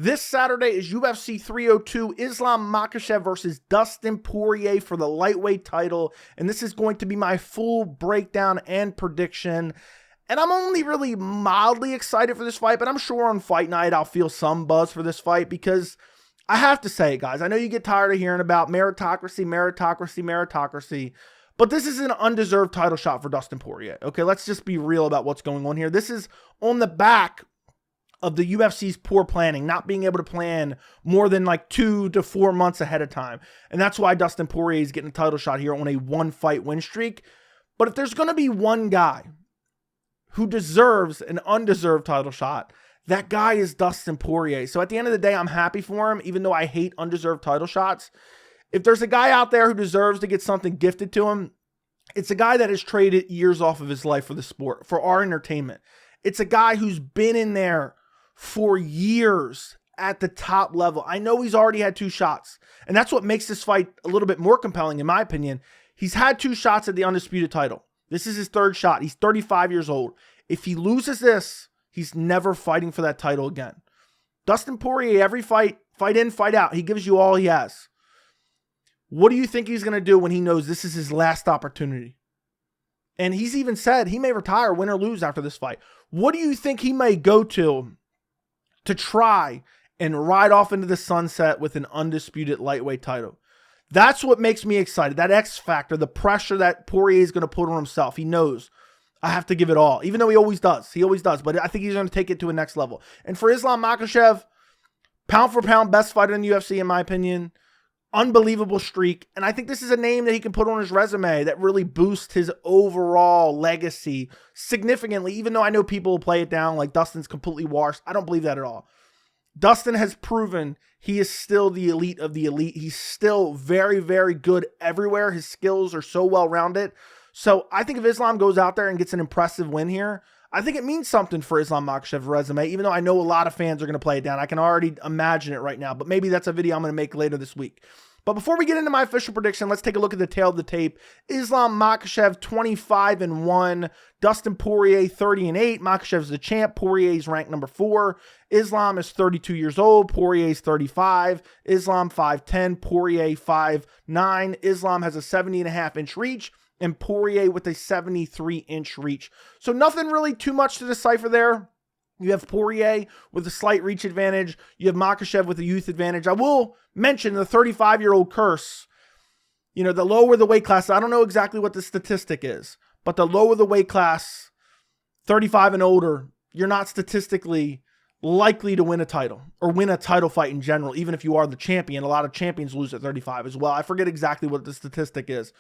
This Saturday is UFC 302, Islam Makhachev versus Dustin Poirier for the lightweight title. And this is going to be my full breakdown and prediction. And I'm only really mildly excited for this fight, but I'm sure on fight night I'll feel some buzz for this fight because I have to say it, guys. I know you get tired of hearing about meritocracy, but this is an undeserved title shot for Dustin Poirier. Okay, let's just be real about what's going on here. This is on the back of the UFC's poor planning, not being able to plan more than like 2 to 4 months ahead of time. And that's why Dustin Poirier is getting a title shot here on a one-fight win streak. But if there's going to be one guy who deserves an undeserved title shot, that guy is Dustin Poirier. So at the end of the day, I'm happy for him, even though I hate undeserved title shots. If there's a guy out there who deserves to get something gifted to him, it's a guy that has traded years off of his life for the sport, for our entertainment. It's a guy who's been in there for years at the top level. I know he's already had 2 shots, and that's what makes this fight a little bit more compelling, in my opinion. He's had 2 shots at the undisputed title. This is his 3rd shot. He's 35 years old. If he loses this, he's never fighting for that title again. Dustin Poirier, every fight in, fight out, he gives you all he has. What do you think he's going to do when he knows this is his last opportunity? And he's even said he may retire, win or lose, after this fight. What do you think he may go to try and ride off into the sunset with an undisputed lightweight title? That's what makes me excited. That X factor, the pressure that Poirier is going to put on himself. He knows, I have to give it all, even though he always does. He always does, but I think he's going to take it to a next level. And for Islam Makhachev, pound for pound, best fighter in the UFC, in my opinion. Unbelievable streak. And I think this is a name that he can put on his resume that really boosts his overall legacy significantly, even though I know people will play it down like Dustin's completely washed. I don't believe that at all. Dustin has proven he is still the elite of the elite. He's still very, very good everywhere. His skills are so well-rounded. So I think if Islam goes out there and gets an impressive win here, I think it means something for Islam Makhachev's resume, even though I know a lot of fans are going to play it down. I can already imagine it right now, but maybe that's a video I'm going to make later this week. But before we get into my official prediction, let's take a look at the tail of the tape. Islam Makhachev 25-1, Dustin Poirier 30-8. Makhachev's the champ. Poirier's ranked number 4. Islam is 32 years old. Poirier's 35. Islam 5'10. Poirier 5'9. Islam has a 70.5-inch reach, and Poirier with a 73-inch reach. So nothing really too much to decipher there. You have Poirier with a slight reach advantage. You have Makhachev with a youth advantage. I will mention the 35-year-old curse. You know, the lower the weight class, I don't know exactly what the statistic is, but the lower the weight class, 35 and older, you're not statistically likely to win a title or win a title fight in general, even if you are the champion. A lot of champions lose at 35 as well. I forget exactly what the statistic is.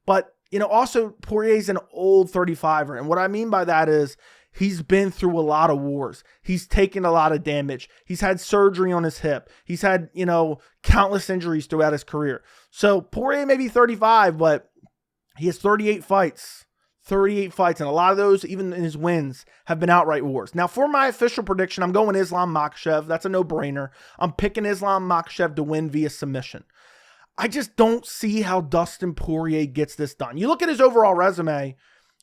But, you know, also Poirier's an old 35er. And what I mean by that is he's been through a lot of wars. He's taken a lot of damage. He's had surgery on his hip. He's had, you know, countless injuries throughout his career. So Poirier may be 35, but he has 38 fights. 38 fights. And a lot of those, even in his wins, have been outright wars. Now, for my official prediction, I'm going Islam Makhachev. That's a no-brainer. I'm picking Islam Makhachev to win via submission. I just don't see how Dustin Poirier gets this done. You look at his overall resume,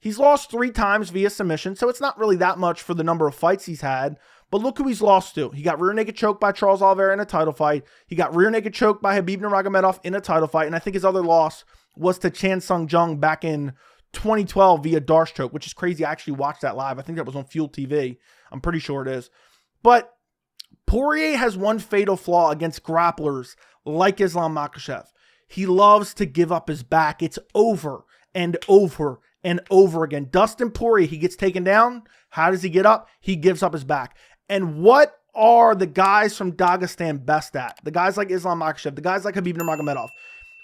he's lost 3 times via submission, so it's not really that much for the number of fights he's had. But look who he's lost to. He got rear naked choked by Charles Oliveira in a title fight. He got rear naked choked by Khabib Nurmagomedov in a title fight. And I think his other loss was to Chan Sung Jung back in 2012 via Darce choke, which is crazy. I actually watched that live. I think that was on Fuel TV. I'm pretty sure it is. But Poirier has one fatal flaw against grapplers like Islam Makhachev. He loves to give up his back. It's over and over and over again. Dustin Poirier, he gets taken down. How does he get up? He gives up his back. And what are the guys from Dagestan best at? The guys like Islam Makhachev, the guys like Khabib Nurmagomedov.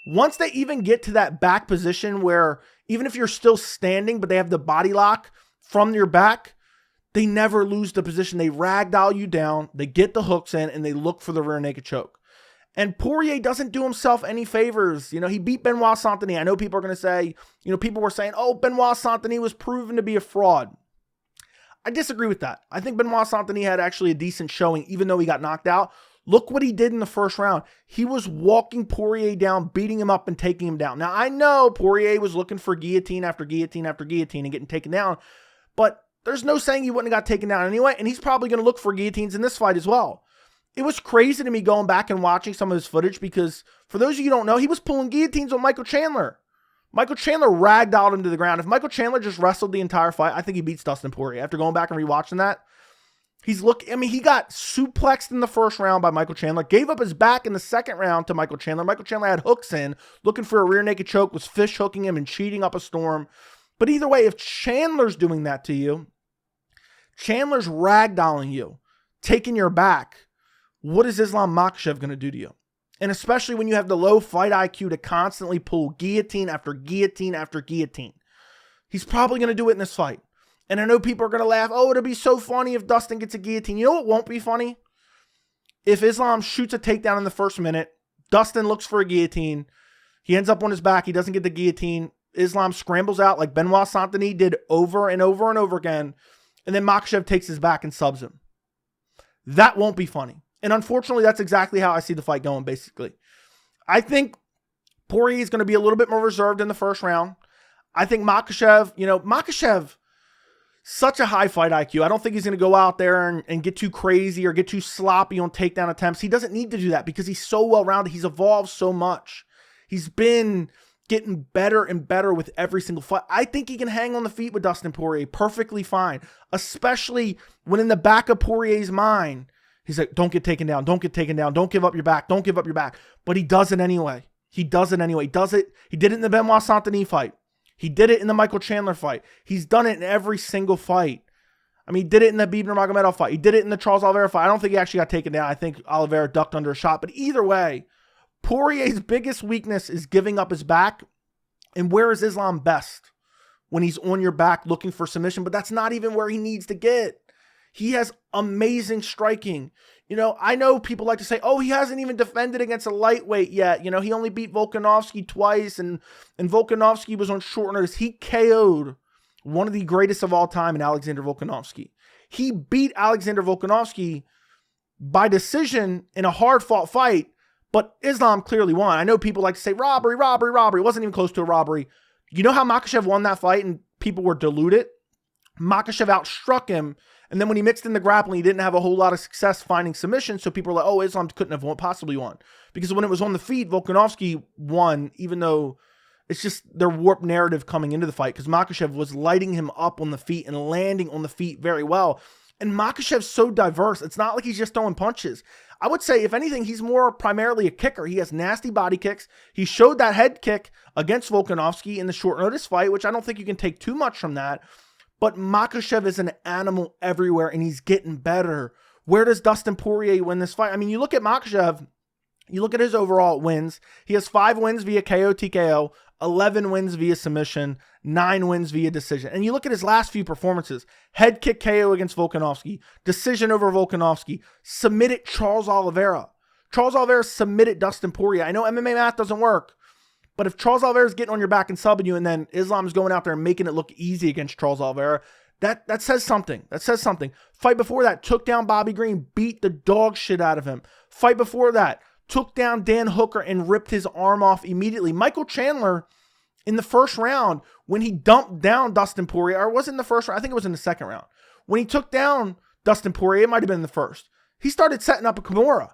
Once they even get to that back position where even if you're still standing, but they have the body lock from your back, they never lose the position. They ragdoll you down, they get the hooks in, and they look for the rear naked choke. And Poirier doesn't do himself any favors. You know, he beat Benoit Saint-Denis. I know people are going to say, you know, people were saying, oh, Benoit Saint-Denis was proven to be a fraud. I disagree with that. I think Benoit Saint-Denis had actually a decent showing, even though he got knocked out. Look what he did in the first round. He was walking Poirier down, beating him up and taking him down. Now, I know Poirier was looking for guillotine after guillotine after guillotine and getting taken down, but there's no saying he wouldn't have got taken down anyway, and he's probably going to look for guillotines in this fight as well. it was crazy to me going back and watching some of his footage because for those of you who don't know, he was pulling guillotines on Michael Chandler. Michael Chandler ragdolled him to the ground. If Michael Chandler just wrestled the entire fight, I think he beats Dustin Poirier. After going back and rewatching that, he got suplexed in the first round by Michael Chandler, gave up his back in the second round to Michael Chandler. Michael Chandler had hooks in, looking for a rear naked choke, was fish hooking him and cheating up a storm. But either way, if Chandler's doing that to you, Chandler's ragdolling you, taking your back, what is Islam Makhachev going to do to you? And especially when you have the low fight IQ to constantly pull guillotine after guillotine after guillotine. He's probably going to do it in this fight. And I know people are going to laugh, oh, it'll be so funny if Dustin gets a guillotine. You know what won't be funny? If Islam shoots a takedown in the first minute, Dustin looks for a guillotine, he ends up on his back, he doesn't get the guillotine, Islam scrambles out like Benoit Saint-Denis did over and over and over again, and then Makhachev takes his back and subs him. That won't be funny. And unfortunately, that's exactly how I see the fight going, basically. I think Poirier is going to be a little bit more reserved in the first round. I think Makhachev, such a high fight IQ. I don't think he's going to go out there and get too crazy or get too sloppy on takedown attempts. He doesn't need to do that because he's so well-rounded. He's evolved so much. He's been getting better and better with every single fight. I think he can hang on the feet with Dustin Poirier perfectly fine, especially when in the back of Poirier's mind, he's like, don't get taken down, don't get taken down, don't give up your back, don't give up your back. But he does it anyway. He does it anyway. He did it in the Benoit Saint-Denis fight. He did it in the Michael Chandler fight. He's done it in every single fight. I mean, he did it in the Khabib Nurmagomedov fight. He did it in the Charles Oliveira fight. I don't think he actually got taken down. I think Oliveira ducked under a shot. But either way, Poirier's biggest weakness is giving up his back. And where is Islam best? When he's on your back looking for submission. But that's not even where he needs to get. He has amazing striking. I know people like to say, oh, he hasn't even defended against a lightweight yet. He only beat Volkanovski twice, and Volkanovski was on short notice. He KO'd one of the greatest of all time in Alexander Volkanovski. He beat Alexander Volkanovski by decision in a hard-fought fight, but Islam clearly won. I know people like to say, robbery. It wasn't even close to a robbery. You know how Makhachev won that fight and people were deluded? Makhachev outstruck him. And then when he mixed in the grappling, he didn't have a whole lot of success finding submission. So people were like, oh, Islam couldn't have possibly won. Because when it was on the feet, Volkanovski won, even though it's just their warped narrative coming into the fight. Because Makhachev was lighting him up on the feet and landing on the feet very well. And Makhachev's so diverse. It's not like he's just throwing punches. I would say, if anything, he's more primarily a kicker. He has nasty body kicks. He showed that head kick against Volkanovski in the short notice fight, which I don't think you can take too much from that. But Makhachev is an animal everywhere, and he's getting better. Where does Dustin Poirier win this fight? I mean, you look at Makhachev, you look at his overall wins. He has 5 wins via KO, TKO, 11 wins via submission, 9 wins via decision. And you look at his last few performances. Head kick KO against Volkanovski, decision over Volkanovski, submitted Charles Oliveira. Charles Oliveira submitted Dustin Poirier. I know MMA math doesn't work. But if Charles Oliveira is getting on your back and subbing you, and then Islam is going out there and making it look easy against Charles Oliveira, that says something. That says something. Fight before that, took down Bobby Green, beat the dog shit out of him. Fight before that, took down Dan Hooker and ripped his arm off immediately. Michael Chandler, in the first round, when he dumped down Dustin Poirier, or was it in the first round? I think it was in the second round. When he took down Dustin Poirier, it might have been in the first. He started setting up a Kimura.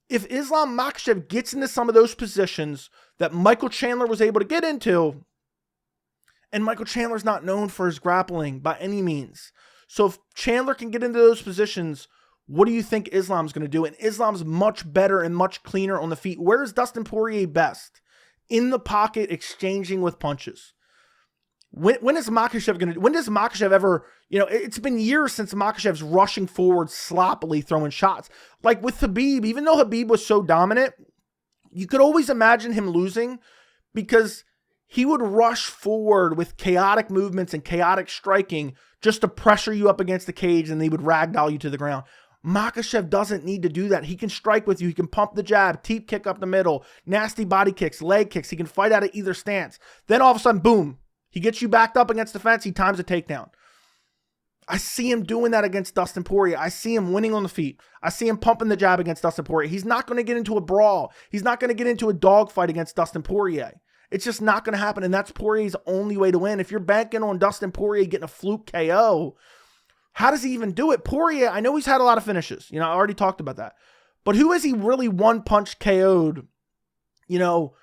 If Islam Makhachev gets into some of those positions that Michael Chandler was able to get into, and Michael Chandler's not known for his grappling by any means. So if Chandler can get into those positions, what do you think Islam's going to do? And Islam's much better and much cleaner on the feet. Where is Dustin Poirier best? In the pocket, exchanging with punches. When is Makhachev going to, when does Makhachev ever, it's been years since Makhachev's rushing forward sloppily throwing shots. Like with Khabib, even though Khabib was so dominant, you could always imagine him losing because he would rush forward with chaotic movements and chaotic striking just to pressure you up against the cage, and they would ragdoll you to the ground. Makhachev doesn't need to do that. He can strike with you. He can pump the jab, teep kick up the middle, nasty body kicks, leg kicks. He can fight out of either stance. Then all of a sudden, boom, he gets you backed up against the fence. He times a takedown. I see him doing that against Dustin Poirier. I see him winning on the feet. I see him pumping the jab against Dustin Poirier. He's not going to get into a brawl. He's not going to get into a dogfight against Dustin Poirier. It's just not going to happen, and that's Poirier's only way to win. If you're banking on Dustin Poirier getting a fluke KO, how does he even do it? Poirier, I know he's had a lot of finishes. I already talked about that. But who has he really one-punch KO'd, you know,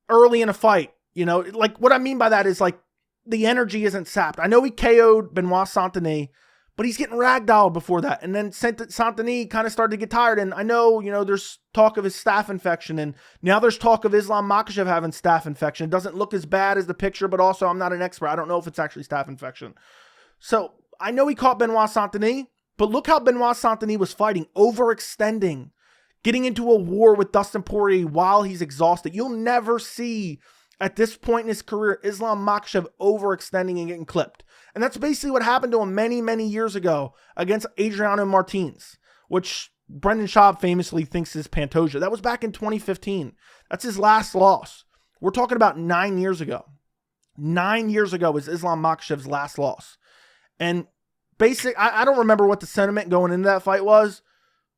early in a fight? You know, like what I mean by that is like the energy isn't sapped. I know he KO'd Benoit Saint-Denis, but he's getting ragdolled before that. And then Saint-Denis kind of started to get tired. And I know, you know, there's talk of his staph infection. And now there's talk of Islam Makhachev having staph infection. It doesn't look as bad as the picture, but also I'm not an expert. I don't know if it's actually staph infection. So I know he caught Benoit Saint-Denis, but look how Benoit Saint-Denis was fighting, overextending, getting into a war with Dustin Poirier while he's exhausted. You'll never see at this point in his career Islam Makhachev overextending and getting clipped. And that's basically what happened to him many, many years ago against Adriano Martins, which Brendan Schaub famously thinks is Pantoja. That was back in 2015. That's his last loss. We're talking about 9 years ago. 9 years ago was Islam Makhachev's last loss. And I don't remember what the sentiment going into that fight was,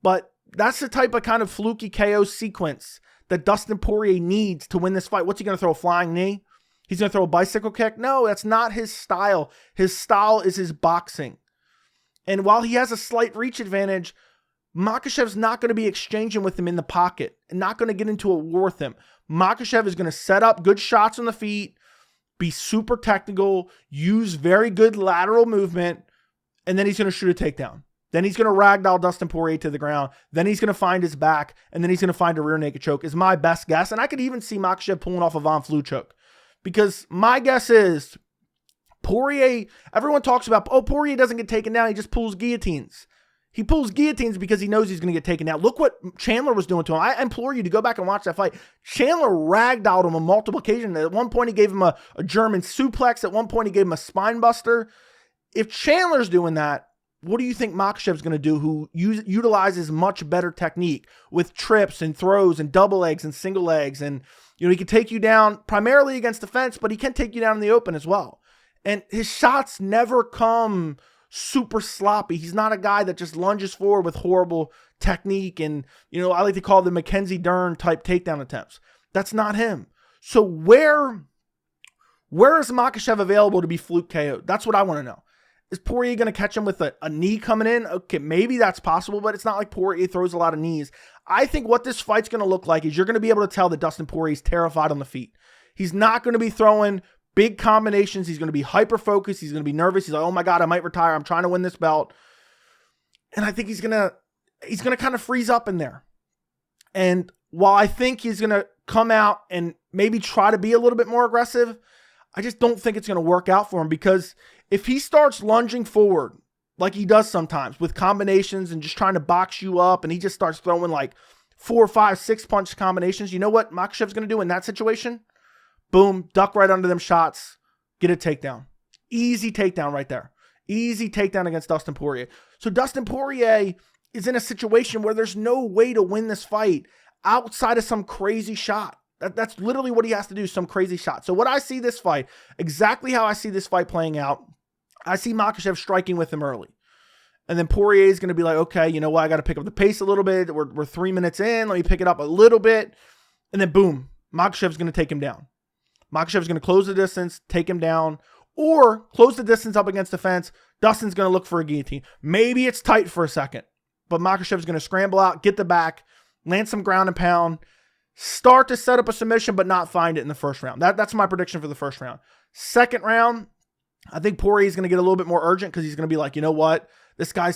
but that's the type of kind of fluky KO sequence that Dustin Poirier needs to win this fight. What's he going to throw, a flying knee? He's going to throw a bicycle kick? No, that's not his style. His style is his boxing. And while he has a slight reach advantage, Makhachev's not going to be exchanging with him in the pocket and not going to get into a war with him. Makhachev is going to set up good shots on the feet, be super technical, use very good lateral movement, and then he's going to shoot a takedown. Then he's going to ragdoll Dustin Poirier to the ground. Then he's going to find his back, and then he's going to find a rear naked choke is my best guess. And I could even see Makhachev pulling off a Von Flue choke. Because my guess is Poirier, everyone talks about, oh, Poirier doesn't get taken down. He just pulls guillotines. He pulls guillotines because he knows he's going to get taken down. Look what Chandler was doing to him. I implore you to go back and watch that fight. Chandler ragdolled him on multiple occasions. At one point, he gave him a German suplex. At one point, he gave him a spine buster. If Chandler's doing that, what do you think Makhachev's going to do, who utilizes much better technique with trips and throws and double legs and single legs? And, you know, he can take you down primarily against the fence, but he can take you down in the open as well. And his shots never come super sloppy. He's not a guy that just lunges forward with horrible technique and, you know, I like to call them Mackenzie Dern type takedown attempts. That's not him. So where is Makhachev available to be fluke KO'd? That's what I want to know. Is Poirier going to catch him with a knee coming in? Okay, maybe that's possible, but it's not like Poirier throws a lot of knees. I think what this fight's going to look like is you're going to be able to tell that Dustin Poirier is terrified on the feet. He's not going to be throwing big combinations. He's going to be hyper-focused. He's going to be nervous. He's like, oh my God, I might retire. I'm trying to win this belt. And I think he's going to kind of freeze up in there. And while I think he's going to come out and maybe try to be a little bit more aggressive, I just don't think it's going to work out for him, because if he starts lunging forward like he does sometimes with combinations and just trying to box you up, and he just starts throwing like 4, 5, 6 punch combinations, you know what Makhachev's going to do in that situation? Boom, duck right under them shots, get a takedown. Easy takedown right there. Easy takedown against Dustin Poirier. So Dustin Poirier is in a situation where there's no way to win this fight outside of some crazy shot. That's literally what he has to do, some crazy shot. So what I see this fight, exactly how I see this fight playing out, I see Makhachev striking with him early. And then Poirier is going to be like, okay, you know what? I got to pick up the pace a little bit. We're 3 minutes in. Let me pick it up a little bit. And then boom, Makhachev's going to take him down. Makhachev's going to close the distance, take him down, or close the distance up against the fence. Dustin's going to look for a guillotine. Maybe it's tight for a second, but Makhachev's going to scramble out, get the back, land some ground and pound, start to set up a submission, but not find it in the first round. That's my prediction for the first round. Second round, I think Poirier is going to get a little bit more urgent, because he's going to be like, you know what? This guy,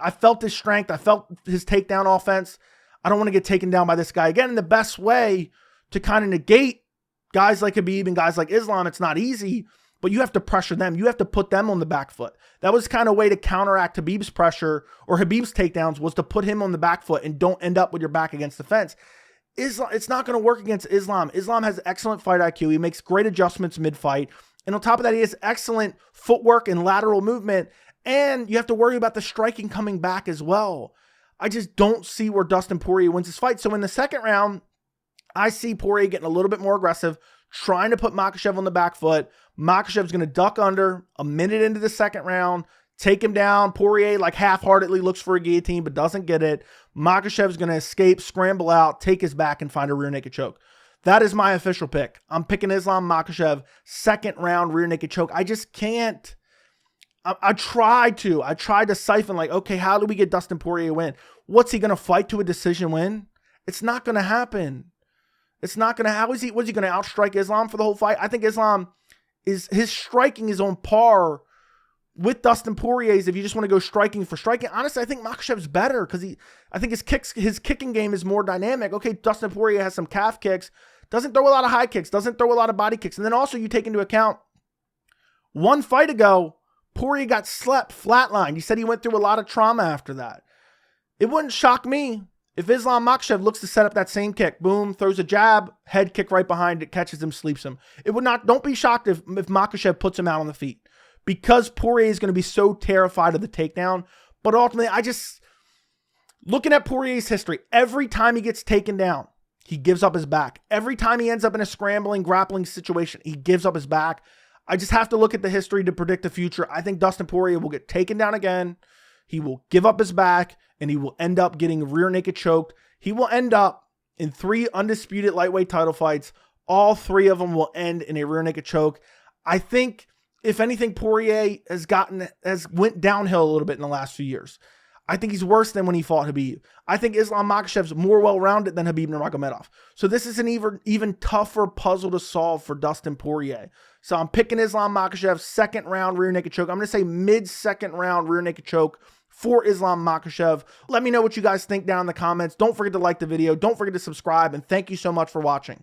I felt his strength. I felt his takedown offense. I don't want to get taken down by this guy again. And the best way to kind of negate guys like Khabib and guys like Islam, it's not easy, but you have to pressure them. You have to put them on the back foot. That was kind of a way to counteract Khabib's pressure, or Khabib's takedowns, was to put him on the back foot and don't end up with your back against the fence. Islam, it's not going to work against Islam. Islam has excellent fight IQ. He makes great adjustments mid-fight. And on top of that, he has excellent footwork and lateral movement. And you have to worry about the striking coming back as well. I just don't see where Dustin Poirier wins this fight. So in the second round, I see Poirier getting a little bit more aggressive, trying to put Makhachev on the back foot. Makhachev's going to duck under a minute into the second round, take him down. Poirier, like, half-heartedly looks for a guillotine, but doesn't get it. Makhachev's going to escape, scramble out, take his back, and find a rear naked choke. That is my official pick. I'm picking Islam Makhachev, second round rear naked choke. I just can't. I tried to siphon like, okay, how do we get Dustin Poirier a win? What's he going to fight to a decision win? It's not going to happen. It's not going to, was he going to outstrike Islam for the whole fight? I think Islam his striking is on par with Dustin Poirier's if you just want to go striking for striking. Honestly, I think Makhachev's better because I think his kicking game is more dynamic. Okay, Dustin Poirier has some calf kicks, doesn't throw a lot of high kicks, doesn't throw a lot of body kicks. And then also you take into account one fight ago, Poirier got slept, flatlined. He said he went through a lot of trauma after that. It wouldn't shock me if Islam Makhachev looks to set up that same kick, boom, throws a jab, head kick right behind it, catches him, sleeps him. It would not, don't be shocked if Makhachev puts him out on the feet because Poirier is going to be so terrified of the takedown. But ultimately, looking at Poirier's history, every time he gets taken down, he gives up his back. Every time he ends up in a scrambling, grappling situation, he gives up his back. I just have to look at the history to predict the future. I think Dustin Poirier will get taken down again. He will give up his back, and he will end up getting rear naked choked. He will end up in 3 undisputed lightweight title fights. All 3 of them will end in a rear naked choke. I think, if anything, Poirier has went downhill a little bit in the last few years. I think he's worse than when he fought Khabib. I think Islam Makhachev's more well-rounded than Khabib Nurmagomedov. So this is an even tougher puzzle to solve for Dustin Poirier. So I'm picking Islam Makhachev, second round rear naked choke. I'm going to say mid-second round rear naked choke for Islam Makhachev. Let me know what you guys think down in the comments. Don't forget to like the video. Don't forget to subscribe. And thank you so much for watching.